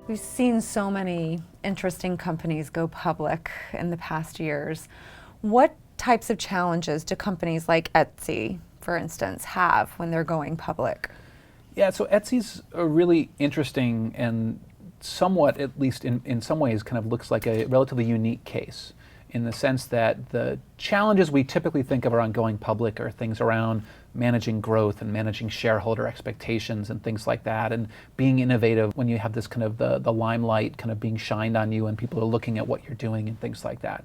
We've seen so many interesting companies go public in the past years. What types of challenges do companies like Etsy, for instance, have when they're going public? Yeah, so Etsy's a really interesting and somewhat, at least in some ways, kind of looks like a relatively unique case, in the sense that the challenges we typically think of around going public are things around managing growth and managing shareholder expectations and things like that, and being innovative when you have this kind of the limelight kind of being shined on you and people are looking at what you're doing and things like that.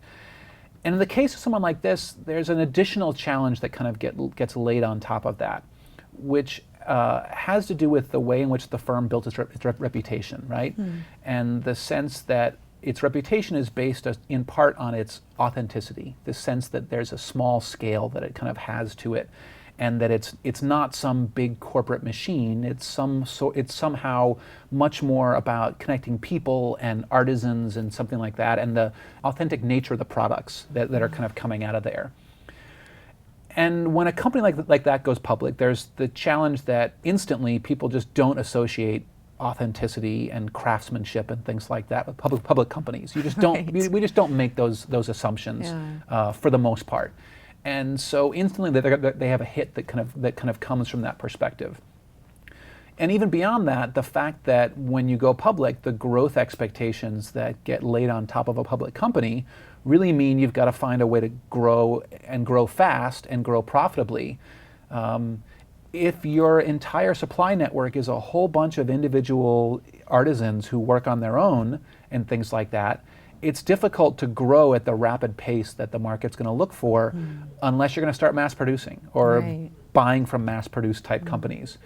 And in the case of someone like this, there's an additional challenge that kind of gets laid on top of that, which has to do with the way in which the firm built its reputation, right? And the sense that its reputation is based in part on its authenticity, the sense that there's a small scale that it kind of has to it, and that it's not some big corporate machine. It's somehow much more about connecting people and artisans and something like that, and the authentic nature of the products that are kind of coming out of there. And when a company like that goes public, there's the challenge that instantly people just don't associate authenticity and craftsmanship and things like that with public companies. You just don't. Right. We just don't make those assumptions for the most part. And so instantly they have a hit that kind of comes from that perspective. And even beyond that, the fact that when you go public, the growth expectations that get laid on top of a public company really mean you've got to find a way to grow and grow fast and grow profitably. If your entire supply network is a whole bunch of individual artisans who work on their own and things like that, it's difficult to grow at the rapid pace that the market's going to look for unless you're going to start mass producing or buying from mass produced type companies.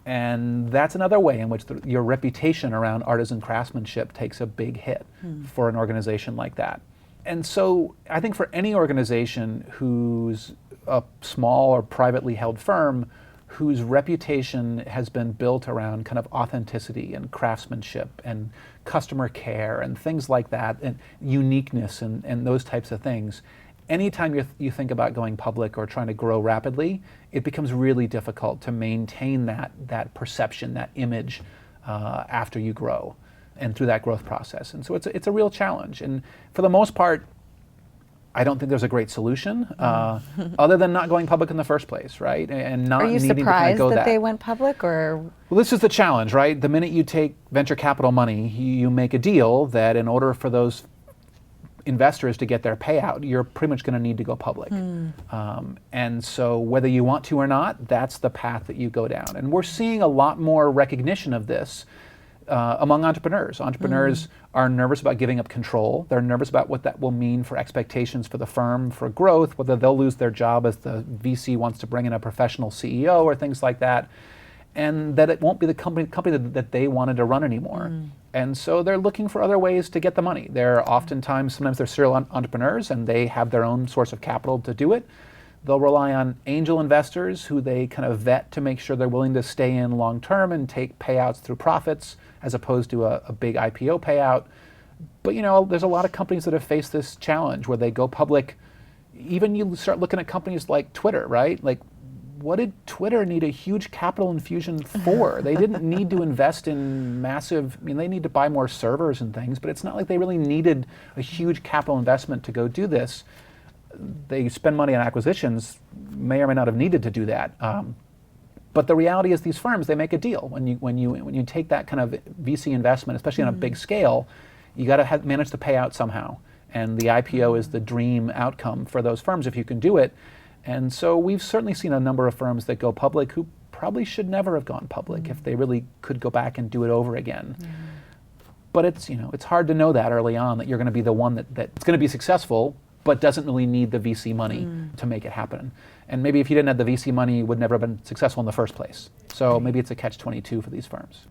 And that's another way in which your reputation around artisan craftsmanship takes a big hit for an organization like that. And so I think for any organization who's a small or privately held firm whose reputation has been built around kind of authenticity and craftsmanship and customer care and things like that, and uniqueness and those types of things, anytime you think about going public or trying to grow rapidly, it becomes really difficult to maintain that perception, that image after you grow and through that growth process. And so it's a real challenge. And for the most part, I don't think there's a great solution other than not going public in the first place, right? And not needing to kind of go that. Are you surprised that they went public, or? Well, this is the challenge, right? The minute you take venture capital money, you make a deal that in order for those investors to get their payout, you're pretty much going to need to go public. And so whether you want to or not, that's the path that you go down. And we're seeing a lot more recognition of this among entrepreneurs. Entrepreneurs are nervous about giving up control. They're nervous about what that will mean for expectations for the firm, for growth, whether they'll lose their job as the VC wants to bring in a professional CEO or things like that, and that it won't be the company that they wanted to run anymore. And so they're looking for other ways to get the money. Sometimes they're serial entrepreneurs and they have their own source of capital to do it. They'll rely on angel investors who they kind of vet to make sure they're willing to stay in long term and take payouts through profits as opposed to a big IPO payout. But there's a lot of companies that have faced this challenge where they go public. Even you start looking at companies like Twitter, right? Like, what did Twitter need a huge capital infusion for? They didn't need to invest in they need to buy more servers and things, but it's not like they really needed a huge capital investment to go do this. They spend money on acquisitions, may or may not have needed to do that. But the reality is these firms, they make a deal. When you take that kind of VC investment, especially on a big scale, you got to manage the payout somehow. And the IPO is the dream outcome for those firms if you can do it. And so we've certainly seen a number of firms that go public who probably should never have gone public if they really could go back and do it over again. But it's hard to know that early on, that you're going to be the one that's going to be successful but doesn't really need the VC money to make it happen. And maybe if you didn't have the VC money, you would never have been successful in the first place. So maybe it's a catch-22 for these firms.